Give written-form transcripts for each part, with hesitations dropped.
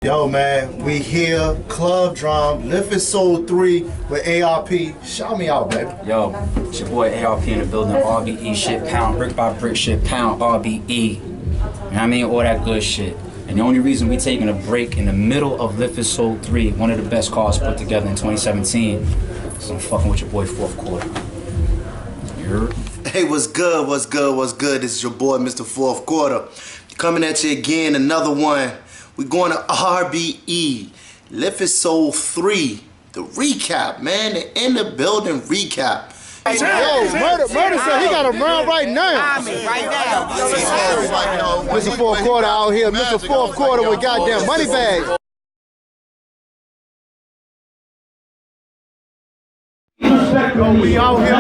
Yo, man, we here, Club Drom, Lift It Soul 3 with A.R.P. Shout me out, baby. Yo, it's your boy A.R.P. in the building, RBE shit, pound, brick by brick shit, pound, RBE. You know what I mean? All that good shit. And the only reason we taking a break in the middle of Lift It Soul 3, one of the best cars put together in 2017, is I'm fucking with your boy fourth quarter. You heard? Hey, what's good, what's good, what's good? This is your boy, Mr. Fourth Quarter. Coming at you again, another one. We're going to RBE, Lift It Soul 3, the recap, man, the in the building recap. Yo, Murder said he got a round right now. Mr. Fourth Quarter out here, Mr. Fourth Quarter with goddamn money bags. We out here.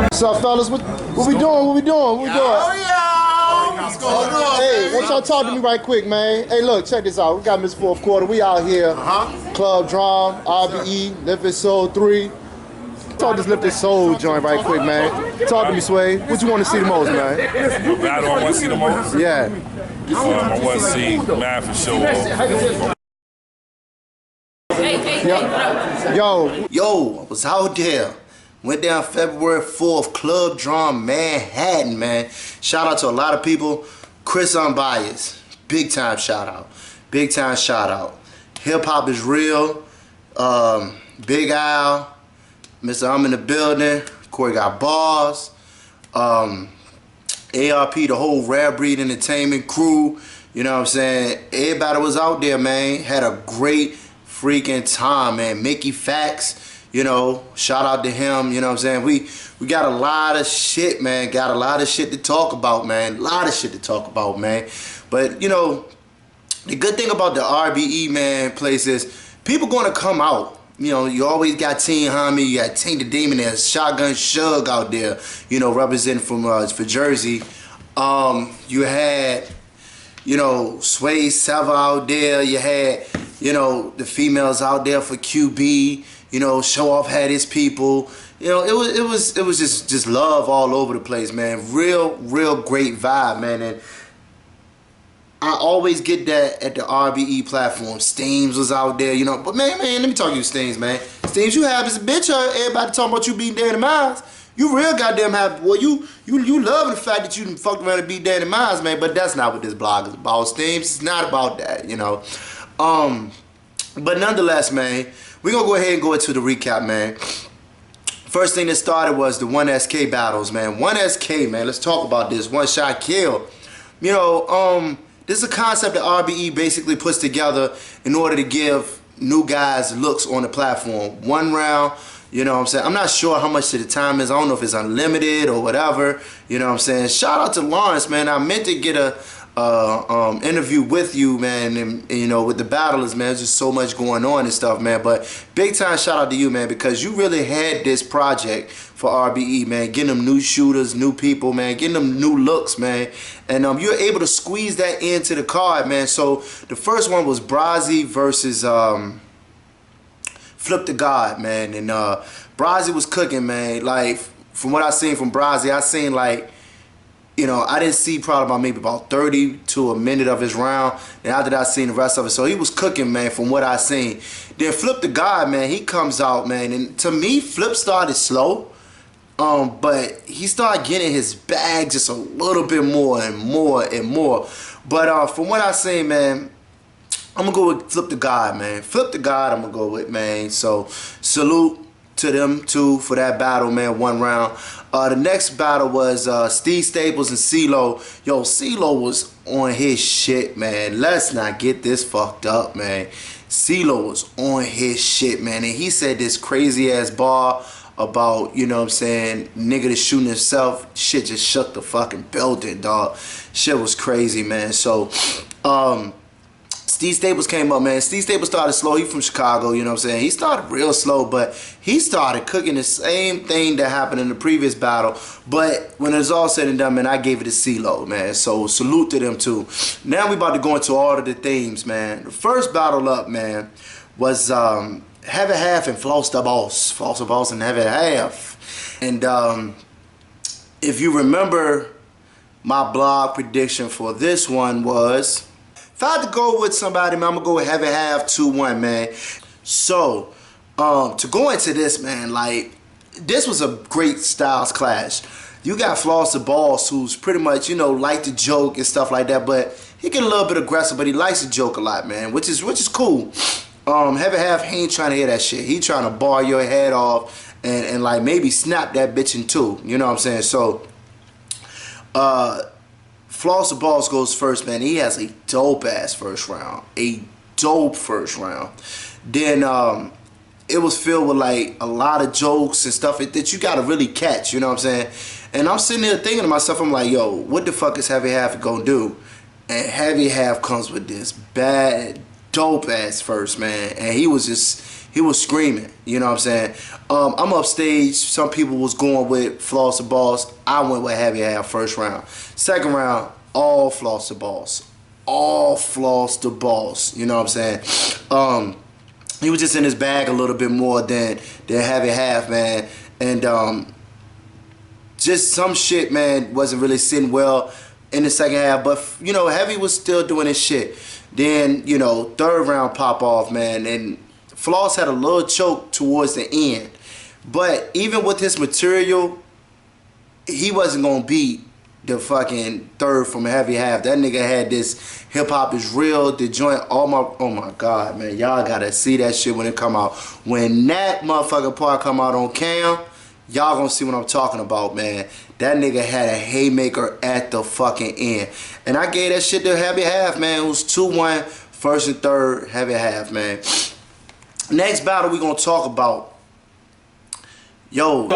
What's up, fellas? What we doing? What we doing? What we doing? What's going on? Hey, won't y'all talk to me right quick, man? Hey, look, check this out. We got Mr. Fourth Quarter. We out here. Club Drom, RBE, Lift It Soul 3. Talk this Lift It Soul joint right quick, man. Talk to me, Sway. What you want to see the most, man? Battle I want to see the most? Yeah. I want to see Man for sure. Yo, I was out there. Went down February 4th, Club Drom, Manhattan, man. Shout out to a lot of people. Chris Unbiased, big time shout out. Big time shout out. Hip hop is real. Big Al, Mr. I'm in the building. Corey got bars. A.R.P, the whole Rare Breed Entertainment crew. You know what I'm saying? Everybody was out there, man. Had a great freaking time, man. Mickey Facts. You know, shout out to him, you know what I'm saying? We got a lot of shit, man. Got a lot of shit to talk about, man. A lot of shit to talk about, man. But, you know, the good thing about the RBE, man, place is people going to come out. You know, you always got Teen Homie, you got Tank the Demon, there's Shotgun Shug out there, you know, representing for Jersey. You had, you know, Sway Seva out there. You had, you know, the females out there for QB. You know, Show Off had his people. You know, it was just love all over the place, man. Real great vibe, man. And I always get that at the RBE platform. Steams was out there, you know. But man, let me talk to you, Steams, man. Steams, you have this bitch. Everybody talking about you beating Danny Miles. You real goddamn happy. Well, you love the fact that you done fucked around and beat Danny Miles, man. But that's not what this blog is about, Steams. It's not about that, you know. But nonetheless, man, we're going to go ahead and go into the recap, man. First thing that started was the 1SK battles, man. 1SK, man. Let's talk about this. One shot kill. You know, this is a concept that RBE basically puts together in order to give new guys looks on the platform. One round, you know what I'm saying? I'm not sure how much the time is. I don't know if it's unlimited or whatever. You know what I'm saying? Shout out to Lawrence, man. I meant to get a interview with you, man, and you know, with the battlers, man. There's just so much going on and stuff, man. But big time shout out to you, man, because you really had this project for RBE, man, getting them new shooters, new people, man, getting them new looks, man. And you're able to squeeze that into the card, man. So the first one was Brazzy versus Flip the God, man. And Brazzy was cooking, man. Like, from what I seen from Brazzy, I seen like, you know, I didn't see probably maybe about 30 to a minute of his round. And after that, I seen the rest of it. So he was cooking, man, from what I seen. Then Flip the God, man, he comes out, man. And to me, Flip started slow. But he started getting his bag just a little bit more and more and more. But from what I seen, man, I'm going to go with Flip the God, man. Flip the God, I'm going to go with, man. So salute to them two for that battle, man, one round. The next battle was Steve Staples and CeeLo. Yo, CeeLo was on his shit, man. Let's not get this fucked up, man. CeeLo was on his shit, man. And he said this crazy ass bar about, you know what I'm saying, nigga that's shooting himself. Shit just shook the fucking building, dog. Shit was crazy, man. So, Steve Staples came up, man. Steve Staples started slow. He from Chicago, you know what I'm saying? He started real slow, but he started cooking the same thing that happened in the previous battle. But when it's all said and done, man, I gave it to CeeLo, man. So salute to them too. Now we about to go into all of the themes, man. The first battle up, man, was Heavy Half and Floss the Boss. Floss the Boss and Heavy Half. And if you remember, my blog prediction for this one was, if I had to go with somebody, man, I'm gonna go with Heavy Half 2-1, man. So, to go into this, man, like, this was a great styles clash. You got Floss the Boss, who's pretty much, you know, like to joke and stuff like that, but he get a little bit aggressive, but he likes to joke a lot, man, which is cool. Heavy Half, he ain't trying to hear that shit. He trying to bar your head off and like maybe snap that bitch in two. You know what I'm saying? So, Floss the Boss goes first, man. He has a dope ass first round. A dope first round. Then it was filled with like a lot of jokes and stuff that you gotta really catch, you know what I'm saying? And I'm sitting there thinking to myself, I'm like, yo, what the fuck is Heavy Half gonna do? And Heavy Half comes with this bad, dope ass first, man. And he was screaming, you know what I'm saying? I'm upstage. Some people was going with Floss the Boss. I went with Heavy Half first round. Second round, all Floss the Boss. All Floss the Boss, you know what I'm saying? He was just in his bag a little bit more than Heavy Half, man. And just some shit, man, wasn't really sitting well in the second half. But, you know, Heavy was still doing his shit. Then, you know, third round pop off, man. And Floss had a little choke towards the end. But even with his material, he wasn't going to beat the fucking third from Heavy Half. That nigga had this hip hop is real, the joint, oh my god, man. Y'all gotta see that shit when it come out. When that motherfucking part come out on cam, y'all gonna see what I'm talking about, man. That nigga had a haymaker at the fucking end. And I gave that shit to Heavy Half, man. It was 2-1, first and third, Heavy Half, man. Next battle we gonna talk about. Yo.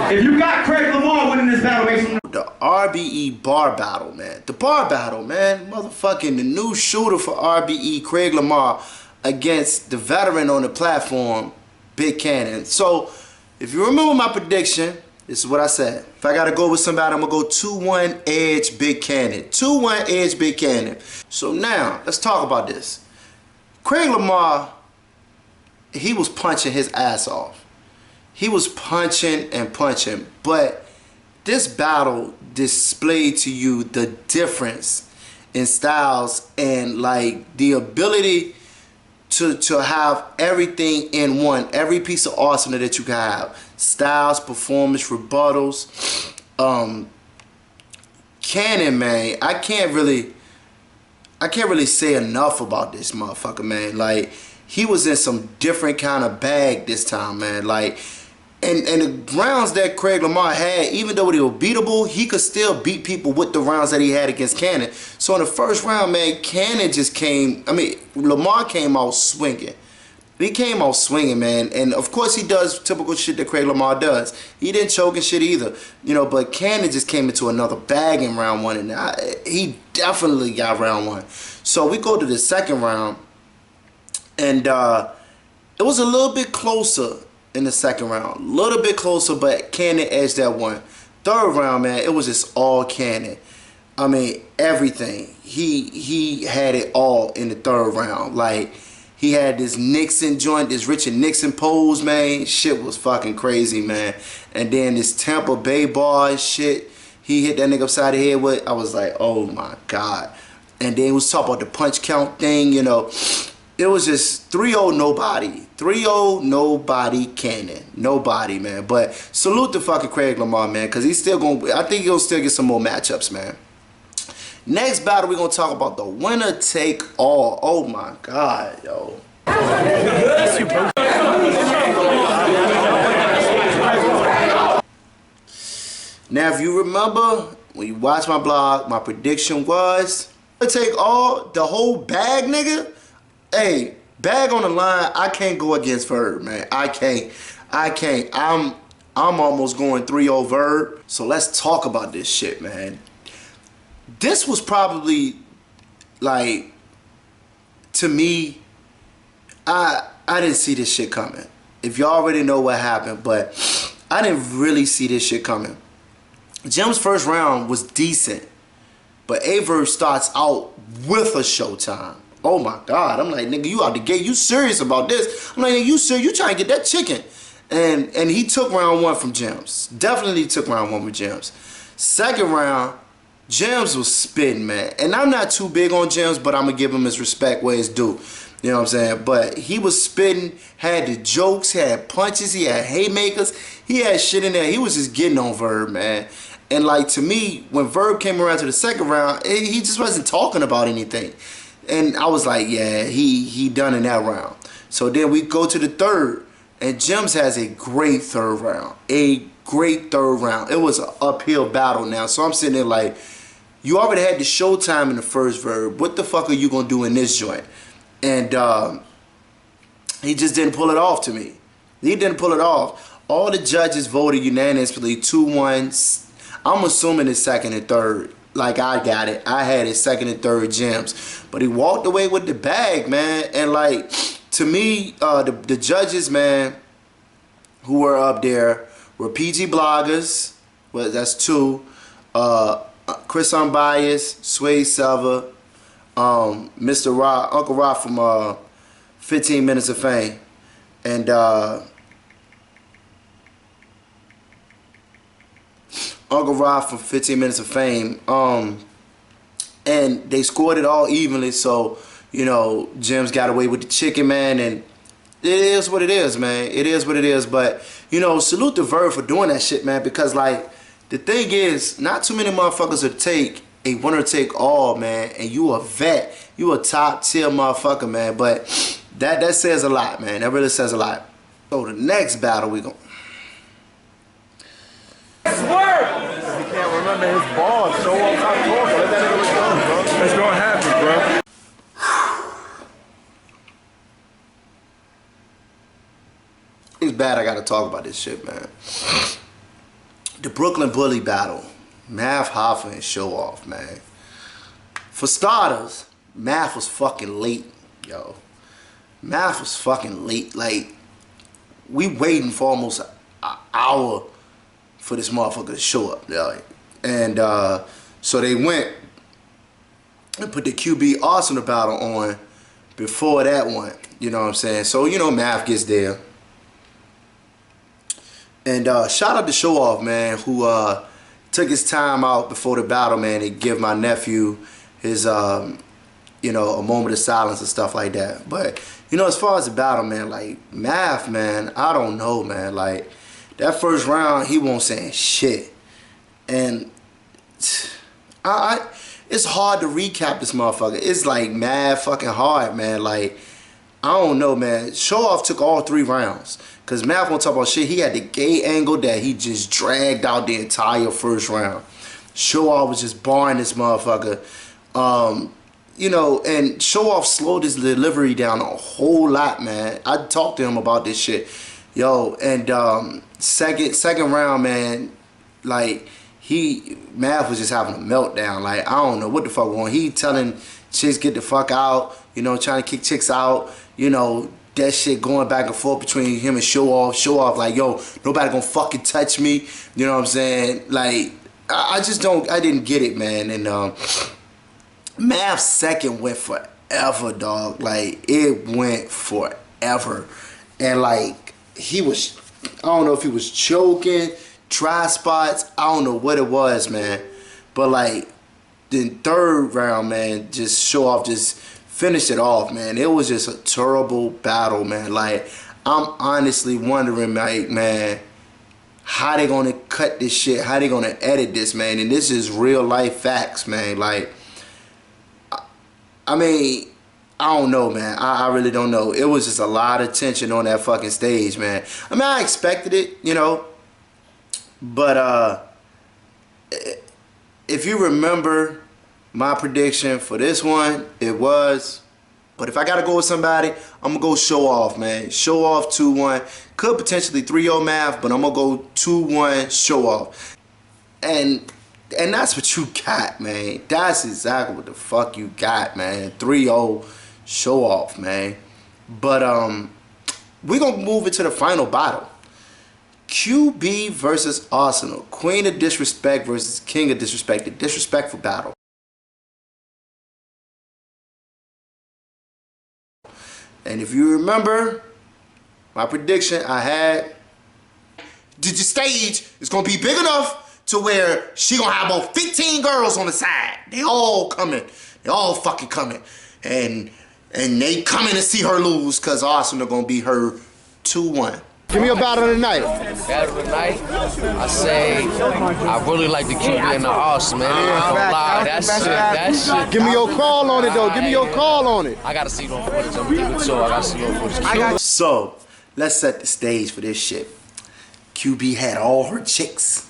If you got Craig Lamar winning this battle, make some... The RBE bar battle, man. The bar battle, man. Motherfucking the new shooter for RBE, Craig Lamar, against the veteran on the platform, Big Cannon. So, if you remember my prediction, this is what I said. If I gotta go with somebody, I'm gonna go 2-1 Edge Big Cannon. 2-1 Edge Big Cannon. So now, let's talk about this. Craig Lamar, he was punching his ass off. He was punching and punching, but this battle displayed to you the difference in styles and like the ability to have everything in one, every piece of arsenal that you can have. Styles, performance, rebuttals. Cannon, man, I can't really say enough about this motherfucker, man. Like, he was in some different kind of bag this time, man. Like, and the rounds that Craig Lamar had, even though they were beatable, he could still beat people with the rounds that he had against Cannon. So in the first round, man, Cannon just came, I mean, Lamar came out swinging. He came out swinging, man. And of course he does typical shit that Craig Lamar does. He didn't choke and shit either. You know, but Cannon just came into another bag in round one. And he definitely got round one. So we go to the second round. And it was a little bit closer in the second round. A little bit closer, but Cannon edged that one. Third round, man, it was just all Cannon. I mean, everything. He had it all in the third round. Like, he had this Nixon joint, this Richard Nixon pose, man. Shit was fucking crazy, man. And then this Tampa Bay bar and shit, he hit that nigga upside the head with. I was like, oh my God. And then he was talking about the punch count thing, you know. It was just 3-0 nobody. 3-0 nobody Cannon. Nobody, man. But salute to fucking Craig Lamar, man. Because he's still going to, I think he'll still get some more matchups, man. Next battle, we're going to talk about the winner take all. Oh my God, yo. Now, if you remember, when you watch my blog, my prediction was, winner take all, the whole bag, nigga. Hey, bag on the line, I can't go against Verb, man. I can't. I'm almost going 3-0 Verb. So let's talk about this shit, man. This was probably, like, to me, I didn't see this shit coming. If y'all already know what happened, but I didn't really see this shit coming. Jim's first round was decent, but Averb starts out with a showtime. Oh my God, I'm like, nigga, you out the gate, you serious about this? I'm like, nigga, you serious, you trying to get that chicken. And he took round 1 from Gems. Definitely took round 1 from Gems. Second round, Gems was spitting, man. And I'm not too big on Gems, but I'm going to give him his respect where it's due. You know what I'm saying? But he was spitting, had the jokes, had punches, he had haymakers. He had shit in there. He was just getting on Verb, man. And like, to me, when Verb came around to the second round, he just wasn't talking about anything. And I was like, yeah, he done in that round. So then we go to the third, and Gems has a great third round. A great third round. It was an uphill battle now. So I'm sitting there like, you already had the showtime in the first Verb. What the fuck are you going to do in this joint? And he just didn't pull it off to me. He didn't pull it off. All the judges voted unanimously 2-1. I'm assuming it's second and third. Like, I got it. I had his second and third Gems. But he walked away with the bag, man. And like, to me, the judges, man, who were up there were PG Bloggers. Well, that's 2. Chris Unbiased, Sway Selva, Mr. Rock, Uncle Rock from 15 Minutes of Fame. And Uncle Rock from 15 Minutes of Fame. And they scored it all evenly, so, you know, Gems got away with the chicken, man, and it is what it is, man. It is what it is. But, you know, salute to Verb for doing that shit, man, because, like, the thing is, not too many motherfuckers would take a winner take all, man, and you a vet. You a top tier motherfucker, man. But that says a lot, man. That really says a lot. So the next battle we gon' He can't remember his balls. Show off how talking. Let that nigga return, bro. It's gonna happen, bro. It's bad I gotta talk about this shit, man. The Brooklyn Bully battle. Math Hoffa and Show Off, man. For starters, Math was fucking late, yo. Math was fucking late. Like, we waiting for almost an hour for this motherfucker to show up, yo. And so they went and put the QB Arsenal battle on before that one. You know what I'm saying? So, you know, Math gets there. And shout out to Show Off, man, who took his time out before the battle, man, to give my nephew his, you know, a moment of silence and stuff like that. But, you know, as far as the battle, man, like, Math, man, I don't know, man. Like, that first round, he won't say shit. And it's hard to recap this motherfucker. It's, like, mad fucking hard, man. Like, I don't know, man. Show Off took all 3 rounds. Because Math won't talk about shit. He had the gay angle that he just dragged out the entire first round. Show Off was just barring this motherfucker. You know, and Show Off slowed his delivery down a whole lot, man. I talked to him about this shit. Yo, and second round, man, like, Math was just having a meltdown. Like, I don't know what the fuck going on. He telling chicks get the fuck out, you know, trying to kick chicks out, you know, that shit going back and forth between him and Show Off. Show Off like, yo, nobody gonna fucking touch me. You know what I'm saying? Like, I didn't get it, man. And Math's second went forever, dog. Like, it went forever. And like, he was, I don't know if he was choking, dry spots, I don't know what it was, man. But like, the third round, man, just Show Off just finished it off, man. It was just a terrible battle, man. Like, I'm honestly wondering, like, man, how they gonna cut this shit? How they gonna edit this, man? And this is real life facts, man. Like, I mean, I don't know, man. I really don't know. It was just a lot of tension on that fucking stage, man. I mean, I expected it, you know. But if you remember my prediction for this one, it was, but if I gotta go with somebody, I'm gonna go Show Off, man. Show Off 2-1. Could potentially 3-0 Math, but I'm gonna go 2-1 Show Off. And that's what you got, man. That's exactly what the fuck you got, man. 3-0 Show Off, man. But we're gonna move into the final battle. QB versus Arsenal. Queen of Disrespect versus King of Disrespect. The disrespectful battle. And if you remember my prediction, I had the stage is gonna be big enough to where she gonna have about 15 girls on the side. They all coming. They all fucking coming. And they coming to see her lose because Arsenal gonna beat her 2-1. Give me your battle of the night. Battle of the night, I say I really like the QB and the Arsenal, man. I ain't gonna lie, that shit. Give me your call on it, though. Give me your call on it. I gotta see no footage. I'm gonna keep it so. I gotta see no footage. So, let's set the stage for this shit. QB had all her chicks.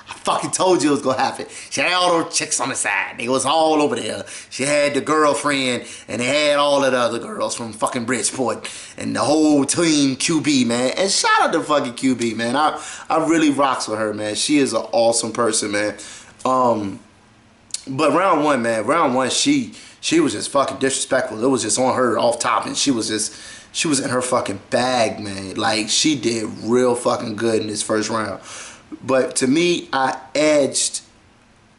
I fucking told you it was gonna happen. She had all her chicks on the side. They was all over there. She had the girlfriend, and they had all of the other girls from fucking Bridgeport, and the whole team QB, man. And shout out to fucking QB, man. I really rocks with her, man. She is an awesome person, man. But round one, she was just fucking disrespectful. It was just on her off top, and she was in her fucking bag, man. Like, she did real fucking good in this first round. But to me, I edged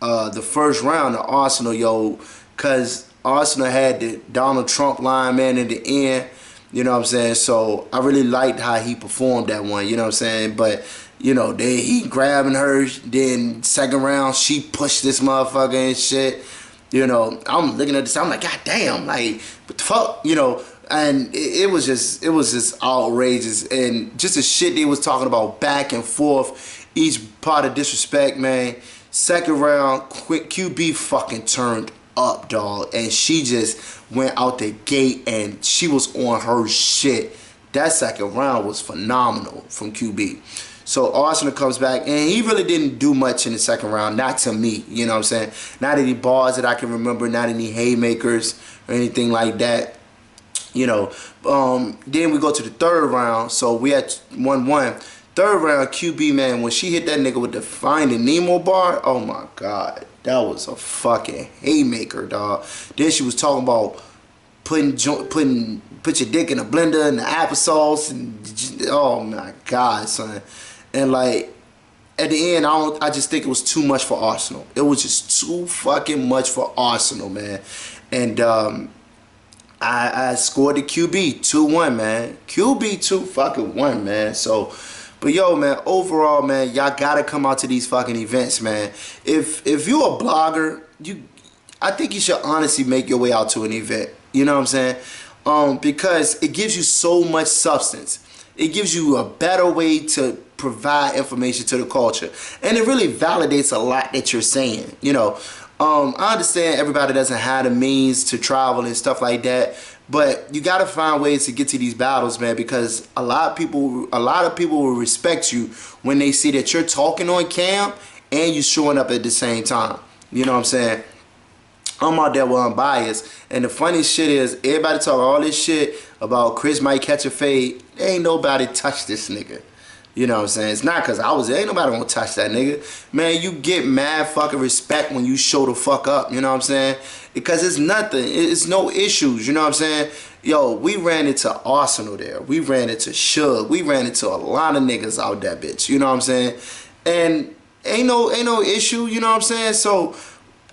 the first round to Arsenal, yo, because Arsenal had the Donald Trump line, man, in the end. You know what I'm saying? So I really liked how he performed that one, you know what I'm saying? But, you know, he grabbing her, then second round, she pushed this motherfucker and shit. You know, I'm looking at this, I'm like, God damn, like, what the fuck, you know? And it was just outrageous, and just the shit they was talking about back and forth, each part of disrespect, man. Second round, QB fucking turned up, dog, and she just went out the gate and she was on her shit. That second round was phenomenal from QB. So Arsenal comes back, and he really didn't do much in the second round, not to me, you know what I'm saying? Not any bars that I can remember, not any haymakers or anything like that. You know, then we go to the third round, so we had 1-1. Third round, QB, man, when she hit that nigga with the Finding Nemo bar, oh my God, that was a fucking haymaker, dog. Then she was talking about put your dick in a blender and the applesauce, and oh my God, son. And like, at the end, I just think it was too much for Arsenal. It was just too fucking much for Arsenal, man. And I scored the QB 2-1, man. QB 2-1, man. So, but yo, man, overall, man, y'all gotta come out to these fucking events, man. If you're a blogger, I think you should honestly make your way out to an event. You know what I'm saying? Because it gives you so much substance. It gives you a better way to provide information to the culture, and it really validates a lot that you're saying. You know. I understand everybody doesn't have the means to travel and stuff like that, but you gotta find ways to get to these battles, man, because a lot of people will respect you when they see that you're talking on cam and you showing up at the same time. You know what I'm saying? I'm out there with unbiased, and the funny shit is everybody talk all this shit about Chris might catch a fade. Ain't nobody touch this nigga. You know what I'm saying? It's not because I was there. Ain't nobody gonna touch that nigga. Man, you get mad fucking respect when you show the fuck up. You know what I'm saying? Because it's nothing. It's no issues. You know what I'm saying? Yo, we ran into Arsenal there. We ran into Suge. We ran into a lot of niggas out that bitch. You know what I'm saying? And ain't no issue. You know what I'm saying? So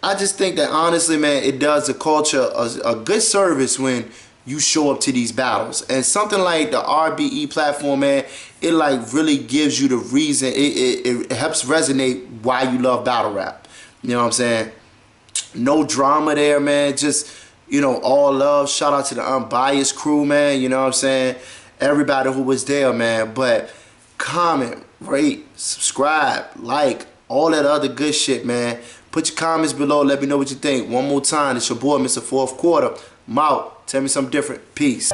I just think that honestly, man, it does the culture a good service when you show up to these battles. And something like the RBE platform, man, it like really gives you the reason, it helps resonate why you love battle rap. You know what I'm saying? No drama there, man. Just, you know, all love. Shout out to the Unbiased crew, man. You know what I'm saying? Everybody who was there, man. But comment, rate, subscribe, like, all that other good shit, man. Put your comments below. Let me know what you think. One more time, it's your boy, Mr. Fourth Quarter. I'm out. Tell me something different. Peace.